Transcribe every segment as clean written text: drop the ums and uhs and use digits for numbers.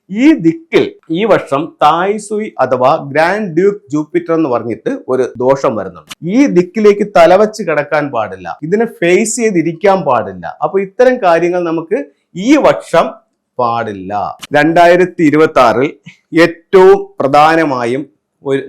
ഈ ദിക്കിൽ ഈ വർഷം തായ്സുയി അഥവാ ഗ്രാൻഡ് ഡ്യൂക്ക് ജൂപ്പിറ്റർ എന്ന് പറഞ്ഞിട്ട് ഒരു ദോഷം വരുന്നുണ്ട്. ഈ ദിക്കിലേക്ക് തലവച്ച് കിടക്കാൻ പാടില്ല, ഇതിനെ ഫേസ് ചെയ്തിരിക്കാൻ പാടില്ല. അപ്പൊ ഇത്തരം കാര്യങ്ങൾ നമുക്ക് ഈ വർഷം പാടില്ല. 2026 ഏറ്റവും പ്രധാനമായും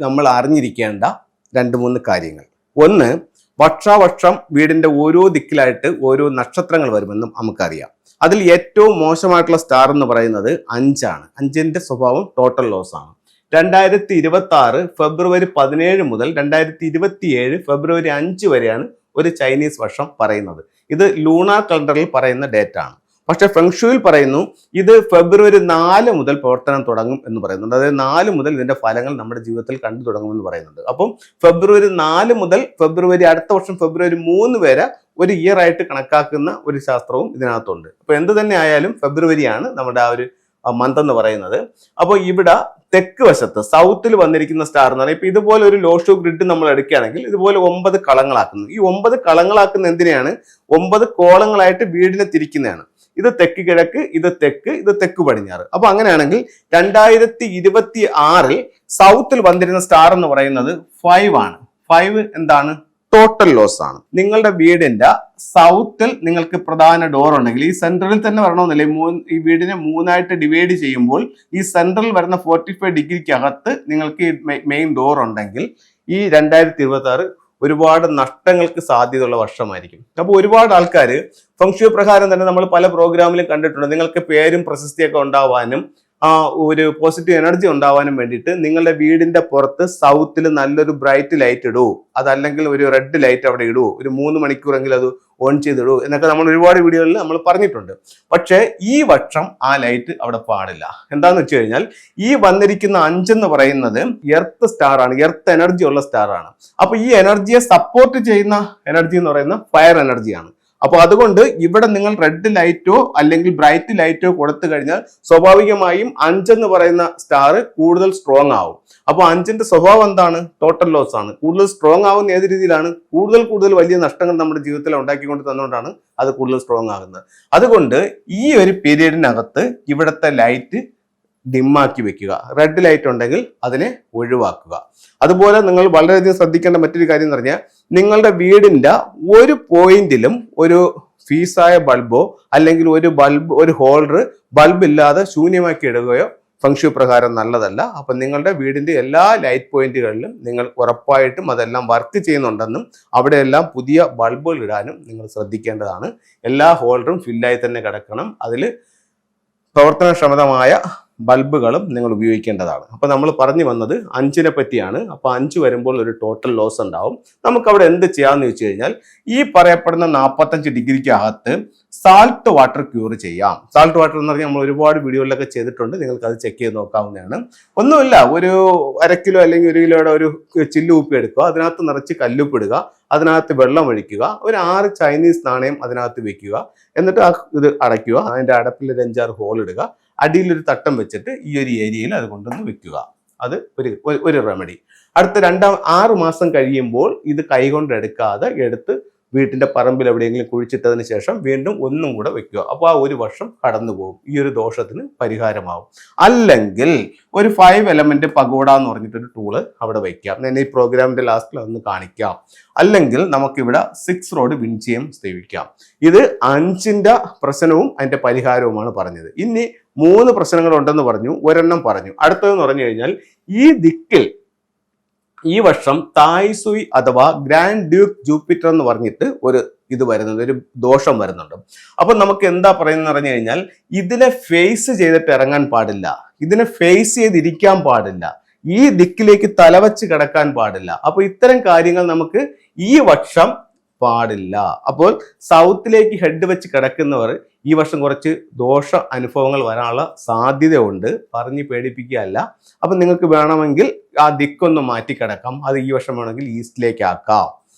നമ്മൾ അറിഞ്ഞിരിക്കേണ്ട 2-3 കാര്യങ്ങൾ. ഒന്ന്, വർഷാവർഷം വീടിന്റെ ഓരോ ദിക്കിലായിട്ട് ഓരോ നക്ഷത്രങ്ങൾ വരുമെന്നും നമുക്കറിയാം. അതിൽ ഏറ്റവും മോശമായിട്ടുള്ള സ്റ്റാർ എന്ന് പറയുന്നത് 5 ആണ്. 5ന്റെ സ്വഭാവം ടോട്ടൽ ലോസ് ആണ്. 2026 ഫെബ്രുവരി 17 മുതൽ 2027 ഫെബ്രുവരി 5 വരെയാണ് ഒരു ചൈനീസ് വർഷം പറയുന്നത്. ഇത് ലൂണാർ കലണ്ടറിൽ പറയുന്ന ഡേറ്റ് ആണ്. പക്ഷെ ഫെങ്ഷുയിൽ പറയുന്നു ഇത് ഫെബ്രുവരി 4 മുതൽ പ്രവർത്തനം തുടങ്ങും എന്ന് പറയുന്നുണ്ട്. അതായത് 4 മുതൽ ഇതിന്റെ ഫലങ്ങൾ നമ്മുടെ ജീവിതത്തിൽ കണ്ടു തുടങ്ങുമെന്ന് പറയുന്നുണ്ട്. അപ്പം ഫെബ്രുവരി 4 മുതൽ ഫെബ്രുവരി അടുത്ത വർഷം ഫെബ്രുവരി 3 വരെ ഒരു ഇയർ ആയിട്ട് കണക്കാക്കുന്ന ഒരു ശാസ്ത്രവും ഇതിനകത്തുണ്ട്. അപ്പൊ എന്ത് തന്നെ ആയാലും ഫെബ്രുവരിയാണ് നമ്മുടെ ആ ഒരു മന്ത് എന്ന് പറയുന്നത്. അപ്പോൾ ഇവിടെ തെക്ക് വശത്ത് സൗത്തിൽ വന്നിരിക്കുന്ന സ്റ്റാർ എന്ന് പറഞ്ഞാൽ ഇപ്പൊ ഇതുപോലെ ഒരു ലോഷോ ഗ്രിഡ് നമ്മൾ എടുക്കുകയാണെങ്കിൽ ഇതുപോലെ 9 കളങ്ങളാക്കുന്നു. ഈ 9 കളങ്ങളാക്കുന്ന എന്തിനാണ്? 9 കോളങ്ങളായിട്ട് വീടിനെ തിരിക്കുന്നതാണ്. ഇത് തെക്ക് കിഴക്ക്, ഇത് തെക്ക്, ഇത് തെക്ക് പടിഞ്ഞാറ്. അപ്പൊ അങ്ങനെയാണെങ്കിൽ 2026 സൗത്തിൽ വന്നിരുന്ന സ്റ്റാർ എന്ന് പറയുന്നത് 5 ആണ്. 5 എന്താണ്? ടോട്ടൽ ലോസ് ആണ്. നിങ്ങളുടെ വീടിന്റെ സൗത്തിൽ നിങ്ങൾക്ക് പ്രധാന ഡോർ ഉണ്ടെങ്കിൽ ഈ സെൻട്രലിൽ തന്നെ വരണമെന്നില്ല. ഈ വീടിനെ 3ആയിട്ട് ഡിവൈഡ് ചെയ്യുമ്പോൾ ഈ സെൻട്രൽ വരുന്ന 45 ഡിഗ്രിക്കകത്ത് നിങ്ങൾക്ക് ഈ മെയിൻ ഡോർ ഉണ്ടെങ്കിൽ ഈ 2026 ഒരുപാട് നഷ്ടങ്ങൾക്ക് സാധ്യതയുള്ള വർഷമായിരിക്കും. അപ്പോൾ ഒരുപാട് ആൾക്കാർ ഫെങ്ഷുയി പ്രകാരം തന്നെ നമ്മൾ പല പ്രോഗ്രാമിലും കണ്ടിട്ടുണ്ട്. നിങ്ങൾക്ക് പേരും പ്രശസ്തിയൊക്കെ ഉണ്ടാവാനും ഒരു പോസിറ്റീവ് എനർജി ഉണ്ടാവാനും വേണ്ടിയിട്ട് നിങ്ങളുടെ വീടിന്റെ പുറത്ത് സൗത്തിൽ നല്ലൊരു ബ്രൈറ്റ് ലൈറ്റ് ഇടൂ, അതല്ലെങ്കിൽ ഒരു റെഡ് ലൈറ്റ് അവിടെ ഇടൂ, ഒരു 3 മണിക്കൂറെങ്കിലും അത് ഓൺ ചെയ്തിടൂ എന്നൊക്കെ നമ്മൾ ഒരുപാട് വീഡിയോകളിൽ നമ്മൾ പറഞ്ഞിട്ടുണ്ട്. പക്ഷേ ഈ വർഷം ആ ലൈറ്റ് അവിടെ പാടില്ല. എന്താന്ന് വെച്ച് കഴിഞ്ഞാൽ ഈ വന്നിരിക്കുന്ന 5 എന്ന് പറയുന്നത് എർത്ത് സ്റ്റാർ ആണ്, എർത്ത് എനർജി ഉള്ള സ്റ്റാർ ആണ്. അപ്പൊ ഈ എനർജിയെ സപ്പോർട്ട് ചെയ്യുന്ന എനർജി എന്ന് പറയുന്ന ഫയർ എനർജിയാണ്. അപ്പോൾ അതുകൊണ്ട് ഇവിടെ നിങ്ങൾ റെഡ് ലൈറ്റോ അല്ലെങ്കിൽ ബ്രൈറ്റ് ലൈറ്റോ കൊടുത്തു കഴിഞ്ഞാൽ സ്വാഭാവികമായും 5 എന്ന് പറയുന്ന സ്റ്റാർ കൂടുതൽ സ്ട്രോങ് ആവും. അപ്പോൾ 5ന്റെ സ്വഭാവം എന്താണ്? ടോട്ടൽ ലോസ് ആണ്. കൂടുതൽ സ്ട്രോങ് ആവുന്ന ഏത് രീതിയിലാണ്? കൂടുതൽ വലിയ നഷ്ടങ്ങൾ നമ്മുടെ ജീവിതത്തിൽ ഉണ്ടാക്കിക്കൊണ്ട് തന്നുകൊണ്ടാണ് അത് കൂടുതൽ സ്ട്രോങ് ആകുന്നത്. അതുകൊണ്ട് ഈ ഒരു പീരീഡിനകത്ത് ഇവിടുത്തെ ലൈറ്റ് ഡിമ്മാക്കി വെക്കുക. റെഡ് ലൈറ്റ് ഉണ്ടെങ്കിൽ അതിനെ ഒഴിവാക്കുക. അതുപോലെ നിങ്ങൾ വളരെയധികം ശ്രദ്ധിക്കേണ്ട മറ്റൊരു കാര്യം എന്ന് പറഞ്ഞാൽ നിങ്ങളുടെ വീടിന്റെ ഒരു പോയിന്റിലും ഒരു ഫീസായ ബൾബോ അല്ലെങ്കിൽ ഒരു ഹോൾഡർ ബൾബ് ഇല്ലാതെ ശൂന്യമാക്കി ഇടുകയോ ഫെങ്ഷുയി പ്രകാരം നല്ലതല്ല. അപ്പൊ നിങ്ങളുടെ വീടിന്റെ എല്ലാ ലൈറ്റ് പോയിന്റുകളിലും നിങ്ങൾ ഉറപ്പായിട്ടും അതെല്ലാം വർക്ക് ചെയ്യുന്നുണ്ടെന്നും അവിടെയെല്ലാം പുതിയ ബൾബുകൾ ഇടാനും നിങ്ങൾ ശ്രദ്ധിക്കേണ്ടതാണ്. എല്ലാ ഹോൾഡറും ഫില്ലായി തന്നെ കിടക്കണം. അതിൽ പ്രവർത്തനക്ഷമതമായ ബൾബുകളും നിങ്ങൾ ഉപയോഗിക്കേണ്ടതാണ്. അപ്പൊ നമ്മൾ പറഞ്ഞു വന്നത് 5നെ പറ്റിയാണ്. അപ്പൊ 5 വരുമ്പോൾ ഒരു ടോട്ടൽ ലോസ് ഉണ്ടാവും. നമുക്ക് അവിടെ എന്ത് ചെയ്യാന്ന് വെച്ച് കഴിഞ്ഞാൽ ഈ പറയപ്പെടുന്ന 45 ഡിഗ്രിക്ക് അകത്ത് സാൾട്ട് വാട്ടർ ക്യൂർ ചെയ്യാം. സാൾട്ട് വാട്ടർ എന്ന് പറഞ്ഞാൽ നമ്മൾ ഒരുപാട് വീഡിയോകളിലൊക്കെ ചെയ്തിട്ടുണ്ട്. നിങ്ങൾക്ക് അത് ചെക്ക് ചെയ്ത് നോക്കാവുന്നതാണ്. ഒന്നുമില്ല, ഒരു 1/2 കിലോ അല്ലെങ്കിൽ 1 കിലോയുടെ ഒരു ചില്ലുപ്പി എടുക്കുക, അതിനകത്ത് നിറച്ച് കല്ലുപ്പിടുക, അതിനകത്ത് വെള്ളം ഒഴിക്കുക, ഒരു 6 ചൈനീസ് നാണയം അതിനകത്ത് വെക്കുക, എന്നിട്ട് ഇത് അടയ്ക്കുക. അതിന്റെ അടപ്പിൽ ഒരു 5-6 ഹോൾ ഇടുക, അടിയിലൊരു തട്ടം വെച്ചിട്ട് ഈ ഒരു ഏരിയയിൽ അത് കൊണ്ടുവന്ന് വെക്കുക. അത് ഒരു റെമഡി. അടുത്ത 6 മാസം കഴിയുമ്പോൾ ഇത് കൈകൊണ്ട് എടുത്ത് വീട്ടിന്റെ പറമ്പിൽ എവിടെയെങ്കിലും കുഴിച്ചിട്ടതിന് ശേഷം വീണ്ടും ഒന്നും കൂടെ വെക്കുക. അപ്പോൾ ആ ഒരു വർഷം കടന്നു പോകും. ഈ ഒരു ദോഷത്തിന് പരിഹാരമാവും. അല്ലെങ്കിൽ ഒരു 5 എലമെന്റ് പഗോഡ എന്ന് പറഞ്ഞിട്ടൊരു ടൂള് അവിടെ വയ്ക്കാം. ഞാൻ ഈ പ്രോഗ്രാമിന്റെ ലാസ്റ്റിൽ അതൊന്ന് കാണിക്കാം. അല്ലെങ്കിൽ നമുക്കിവിടെ 6 റോഡ് വിൻചയം സ്ഥാപിക്കാം. ഇത് 5ന്റെ പ്രശ്നവും അതിന്റെ പരിഹാരവുമാണ് പറഞ്ഞത്. ഇനി 3 പ്രശ്നങ്ങൾ ഉണ്ടെന്ന് പറഞ്ഞു, ഒരെണ്ണം പറഞ്ഞു. അടുത്തതെന്ന് പറഞ്ഞു കഴിഞ്ഞാൽ ഈ ദിക്കിൽ ഈ വർഷം തായ്സുയി അഥവാ ഗ്രാൻഡ് ഡ്യൂക്ക് ജൂപ്പിറ്റർ എന്ന് പറഞ്ഞിട്ട് ഒരു ദോഷം വരുന്നുണ്ട്. അപ്പൊ നമുക്ക് എന്താ പറയുന്നത് പറഞ്ഞു കഴിഞ്ഞാൽ ഇതിനെ ഫേസ് ചെയ്തിട്ട് ഇറങ്ങാൻ പാടില്ല, ഇതിനെ ഫേസ് ചെയ്തിരിക്കാൻ പാടില്ല, ഈ ദിക്കിലേക്ക് തലവച്ച് കിടക്കാൻ പാടില്ല. അപ്പൊ ഇത്തരം കാര്യങ്ങൾ നമുക്ക് ഈ വർഷം പാടില്ല. അപ്പോൾ സൗത്തിലേക്ക് ഹെഡ് വെച്ച് കിടക്കുന്നവർ ഈ വർഷം കുറച്ച് ദോഷ അനുഭവങ്ങൾ വരാനുള്ള സാധ്യതയുണ്ട്. പറഞ്ഞ് പേടിപ്പിക്കുകയല്ല. അപ്പൊ നിങ്ങൾക്ക് വേണമെങ്കിൽ ആ ദിക്കൊന്ന് മാറ്റി കിടക്കാം. അത് ഈ വർഷം വേണമെങ്കിൽ ഈസ്റ്റിലേക്ക് ആക്കാം.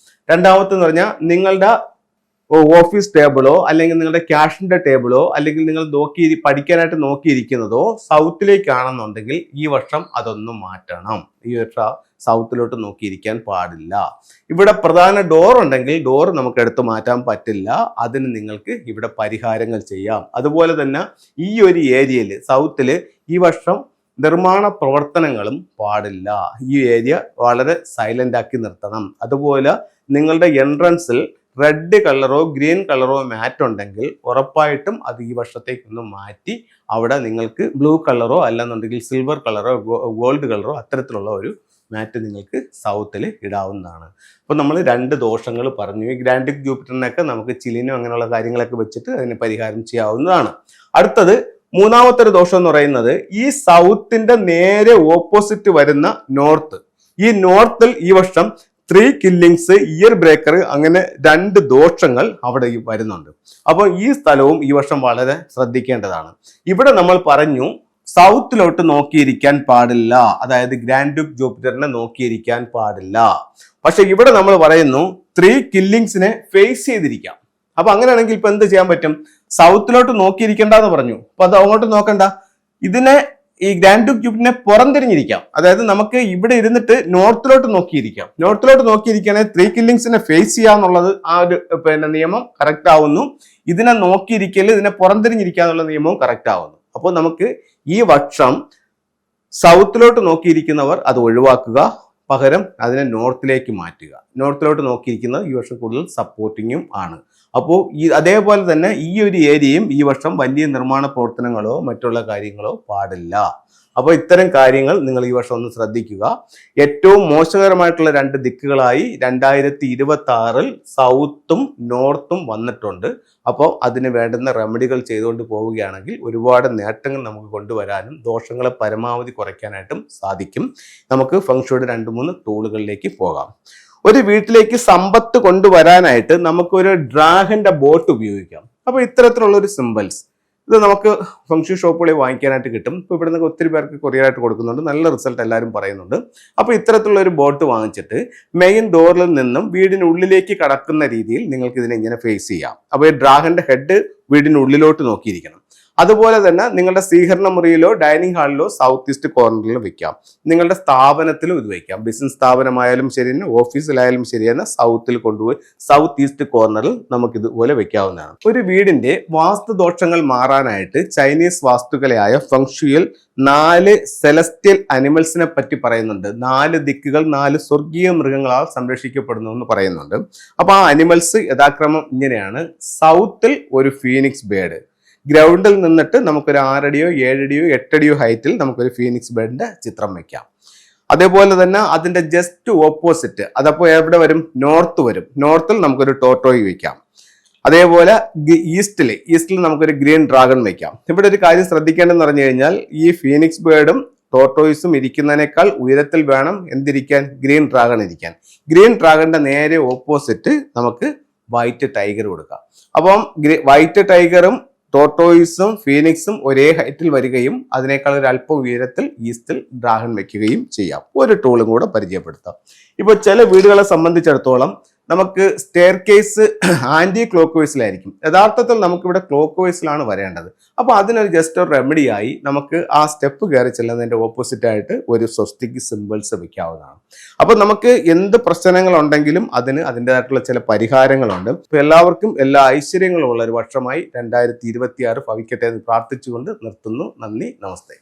രണ്ടാമത്തെന്ന് പറഞ്ഞാൽ നിങ്ങളുടെ ഓഫീസ് ടേബിളോ അല്ലെങ്കിൽ നിങ്ങളുടെ ക്യാഷിന്റെ ടേബിളോ അല്ലെങ്കിൽ നിങ്ങൾ പഠിക്കാനായിട്ട് നോക്കിയിരിക്കുന്നതോ സൗത്തിലേക്കാണെന്നുണ്ടെങ്കിൽ ഈ വർഷം അതൊന്നും മാറ്റണം. ഈ വർഷം സൗത്തിലോട്ട് നോക്കിയിരിക്കാൻ പാടില്ല. ഇവിടെ പ്രധാന ഡോർ ഉണ്ടെങ്കിൽ ഡോർ നമുക്ക് എടുത്തു മാറ്റാൻ പറ്റില്ല. അതിന് നിങ്ങൾക്ക് ഇവിടെ പരിഹാരങ്ങൾ ചെയ്യാം. അതുപോലെ തന്നെ ഈ ഒരു ഏരിയയിൽ സൗത്തിൽ ഈ വർഷം നിർമ്മാണ പ്രവർത്തനങ്ങളും പാടില്ല. ഈ ഏരിയ വളരെ സൈലന്റ് ആക്കി നിർത്തണം. അതുപോലെ നിങ്ങളുടെ എൻട്രൻസിൽ റെഡ് കളറോ ഗ്രീൻ കളറോ മാറ്റ് ഉണ്ടെങ്കിൽ ഉറപ്പായിട്ടും അത് ഈ വർഷത്തേക്കൊന്ന് മാറ്റി അവിടെ നിങ്ങൾക്ക് ബ്ലൂ കളറോ അല്ലെന്നുണ്ടെങ്കിൽ സിൽവർ കളറോ ഗോൾഡ് കളറോ അത്തരത്തിലുള്ള ഒരു മാറ്റ് നിങ്ങൾക്ക് സൗത്തിൽ ഇടാവുന്നതാണ്. അപ്പോൾ നമ്മൾ 2 ദോഷങ്ങൾ പറഞ്ഞു. ഈ ഗ്രാൻഡിക് ജൂപ്പിറ്ററിനൊക്കെ നമുക്ക് ചിലിനോ അങ്ങനെയുള്ള കാര്യങ്ങളൊക്കെ വെച്ചിട്ട് അതിന് പരിഹാരം ചെയ്യാവുന്നതാണ്. അടുത്തത് മൂന്നാമത്തെ ഒരു ദോഷം എന്ന് പറയുന്നത് ഈ സൗത്തിന്റെ നേരെ ഓപ്പോസിറ്റ് വരുന്ന നോർത്ത്. ഈ നോർത്തിൽ ഈ വർഷം 3 കില്ലിങ്സ്, ഇയർ ബ്രേക്കർ, അങ്ങനെ 2 ദോഷങ്ങൾ അവിടെ വരുന്നുണ്ട്. അപ്പോൾ ഈ സ്ഥലവും ഈ വർഷം വളരെ ശ്രദ്ധിക്കേണ്ടതാണ്. ഇവിടെ നമ്മൾ പറഞ്ഞു സൗത്തിലോട്ട് നോക്കിയിരിക്കാൻ പാടില്ല, അതായത് ഗ്രാൻഡ് ഡ്യൂക്ക് ജൂപ്പിറ്ററിനെ നോക്കിയിരിക്കാൻ പാടില്ല. പക്ഷെ ഇവിടെ നമ്മൾ പറയുന്നു 3 കില്ലിങ്സിനെ ഫേസ് ചെയ്തിരിക്കാം. അപ്പൊ അങ്ങനെയാണെങ്കിൽ ഇപ്പൊ എന്ത് ചെയ്യാൻ പറ്റും? സൗത്തിലോട്ട് നോക്കിയിരിക്കേണ്ടെന്ന് പറഞ്ഞു. അപ്പൊ അത് അങ്ങോട്ട് നോക്കണ്ട, ഇതിനെ ഈ ഗ്രാൻഡ് ഡ്യൂക്ക് ജൂപ്പിറ്ററിനെ പുറംതിരിഞ്ഞിരിക്കാം. അതായത് നമുക്ക് ഇവിടെ ഇരുന്നിട്ട് നോർത്തിലോട്ട് നോക്കിയിരിക്കാം. നോർത്തിലോട്ട് നോക്കിയിരിക്കുകയാണെങ്കിൽ 3 കില്ലിങ്സിനെ ഫേസ് ചെയ്യാന്നുള്ളത് ആ ഒരു നിയമം കറക്റ്റ് ആവുന്നു. ഇതിനെ നോക്കിയിരിക്കല്, ഇതിനെ പുറംതിരിഞ്ഞിരിക്കുക എന്നുള്ള നിയമവും കറക്റ്റ് ആവുന്നു. അപ്പോൾ നമുക്ക് ഈ വർഷം സൗത്തിലോട്ട് നോക്കിയിരിക്കുന്നവർ അത് ഒഴിവാക്കുക, പകരം അതിനെ നോർത്തിലേക്ക് മാറ്റുക. നോർത്തിലോട്ട് നോക്കിയിരിക്കുന്നത് ഈ വർഷം കൂടുതൽ സപ്പോർട്ടിങ്ങും ആണ്. അപ്പോൾ അതേപോലെ തന്നെ ഈ ഒരു ഏരിയയും ഈ വർഷം വലിയ നിർമ്മാണ പ്രവർത്തനങ്ങളോ മറ്റുള്ള കാര്യങ്ങളോ പാടില്ല. അപ്പോൾ ഇത്തരം കാര്യങ്ങൾ നിങ്ങൾ ഈ വർഷം ഒന്ന് ശ്രദ്ധിക്കുക. ഏറ്റവും മോശകരമായിട്ടുള്ള 2 ദിക്കുകളായി 2026 സൗത്തും നോർത്തും വന്നിട്ടുണ്ട്. അപ്പോൾ അതിന് വേണ്ടുന്ന റെമഡികൾ ചെയ്തുകൊണ്ട് പോവുകയാണെങ്കിൽ ഒരുപാട് നേട്ടങ്ങൾ നമുക്ക് കൊണ്ടുവരാനും ദോഷങ്ങളെ പരമാവധി കുറയ്ക്കാനായിട്ടും സാധിക്കും. നമുക്ക് ഫെങ്ഷുയുടെ 2-3 ടൂളുകളിലേക്ക് പോകാം. ഒരു വീട്ടിലേക്ക് സമ്പത്ത് കൊണ്ടുവരാനായിട്ട് നമുക്കൊരു ഡ്രാഗന്റെ ബോട്ട് ഉപയോഗിക്കാം. അപ്പോൾ ഇത്തരത്തിലുള്ള ഒരു സിമ്പിൾസ് ഇത് നമുക്ക് ഫംഗ്ഷൻ ഷോപ്പുകളിൽ വാങ്ങിക്കാനായിട്ട് കിട്ടും. ഇപ്പോൾ ഇവിടെ നിന്ന് ഒത്തിരി പേർക്ക് കൊറിയറായിട്ട് കൊടുക്കുന്നുണ്ട്, നല്ല റിസൾട്ട് എല്ലാവരും പറയുന്നുണ്ട്. അപ്പോൾ ഇത്തരത്തിലുള്ള ഒരു ബോട്ട് വാങ്ങിച്ചിട്ട് മെയിൻ ഡോറിൽ നിന്നും വീടിനുള്ളിലേക്ക് കടക്കുന്ന രീതിയിൽ നിങ്ങൾക്ക് ഇതിനെ ഇങ്ങനെ ഫേസ് ചെയ്യാം. അപ്പോൾ ഈ ഡ്രാഗന്റെ ഹെഡ് വീടിനുള്ളിലോട്ട് നോക്കിയിരിക്കണം. അതുപോലെ തന്നെ നിങ്ങളുടെ സ്വീകരണ മുറിയിലോ ഡൈനിങ് ഹാളിലോ സൗത്ത് ഈസ്റ്റ് കോർണറിൽ വെക്കാം. നിങ്ങളുടെ സ്ഥാപനത്തിലും ഇത് വെക്കാം. ബിസിനസ് സ്ഥാപനമായാലും ശരി തന്നെ, ഓഫീസിലായാലും ശരി തന്നെ, സൗത്തിൽ കൊണ്ടുപോയി സൗത്ത് ഈസ്റ്റ് കോർണറിൽ നമുക്ക് ഇതുപോലെ വെക്കാവുന്നതാണ്. ഒരു വീടിന്റെ വാസ്തുദോഷങ്ങൾ മാറാനായിട്ട് ചൈനീസ് വാസ്തുകലയായ ഫെങ്ഷുയിൽ 4 സെലസ്റ്റിയൽ അനിമൽസിനെ പറ്റി പറയുന്നുണ്ട്. 4 ദിക്കുകൾ 4 സ്വർഗീയ മൃഗങ്ങളാൽ സംരക്ഷിക്കപ്പെടുന്നു എന്ന് പറയുന്നുണ്ട്. അപ്പൊ ആ അനിമൽസ് യഥാക്രമം ഇങ്ങനെയാണ്. സൗത്തിൽ ഒരു ഫീനിക്സ് ബേർഡ്, ഗ്രൗണ്ടിൽ നിന്നിട്ട് നമുക്കൊരു 6 അടിയോ 7 അടിയോ 8 അടിയോ ഹൈറ്റിൽ നമുക്കൊരു ഫീനിക്സ് ബേർഡിന്റെ ചിത്രം വെക്കാം. അതേപോലെ തന്നെ അതിന്റെ ജസ്റ്റ് ഓപ്പോസിറ്റ് അതപ്പോൾ എവിടെ വരും? നോർത്ത് വരും. നോർത്തിൽ നമുക്കൊരു ടോട്ടോയി വെക്കാം. അതേപോലെ ഈസ്റ്റിൽ നമുക്കൊരു ഗ്രീൻ ഡ്രാഗൺ വെക്കാം. ഇവിടെ ഒരു കാര്യം ശ്രദ്ധിക്കേണ്ടതെന്ന് പറഞ്ഞു കഴിഞ്ഞാൽ ഈ ഫീനിക്സ് ബേർഡും ടോട്ടോയിസും ഇരിക്കുന്നതിനേക്കാൾ ഉയരത്തിൽ വേണം എന്തിരിക്കാൻ? ഗ്രീൻ ഡ്രാഗൺ ഇരിക്കാൻ. ഗ്രീൻ ഡ്രാഗണിന്റെ നേരെ ഓപ്പോസിറ്റ് നമുക്ക് വൈറ്റ് ടൈഗർ കൊടുക്കാം. അപ്പം വൈറ്റ് ടൈഗറും ടോട്ടോയിസും ഫീനിക്സും ഒരേ ഹൈറ്റിൽ വരികയും അതിനേക്കാൾ ഒരു അല്പം ഉയരത്തിൽ ഈസ്റ്റിൽ ഡ്രാഗൺ വെക്കുകയും ചെയ്യാം. ഒരു ടൂളും കൂടെ പരിചയപ്പെടുത്താം. ഇപ്പോൾ ചില വീടുകളെ സംബന്ധിച്ചിടത്തോളം നമുക്ക് സ്റ്റെയർ കേസ് ആന്റി ക്ലോക്ക് വൈസിലായിരിക്കും. യഥാർത്ഥത്തിൽ നമുക്കിവിടെ ക്ലോക്ക് വൈസിലാണ് വരേണ്ടത്. അപ്പോൾ അതിനൊരു ജസ്റ്റ് ഒരു റെമഡിയായി നമുക്ക് ആ സ്റ്റെപ്പ് കയറി ചെല്ലുന്നതിന്റെ ഓപ്പോസിറ്റ് ആയിട്ട് ഒരു സ്വസ്തിക് സിമ്പിൾസ് വെക്കാവുന്നതാണ്. അപ്പോൾ നമുക്ക് എന്ത് പ്രശ്നങ്ങളുണ്ടെങ്കിലും അതിന് അതിൻ്റെതായിട്ടുള്ള ചില പരിഹാരങ്ങളുണ്ട്. അപ്പോൾ എല്ലാവർക്കും എല്ലാ ഐശ്വര്യങ്ങളും ഉള്ള ഒരു വർഷമായി 2026 ഭവിക്കട്ടെ എന്ന് പ്രാർത്ഥിച്ചുകൊണ്ട് നിർത്തുന്നു. നന്ദി, നമസ്തേ.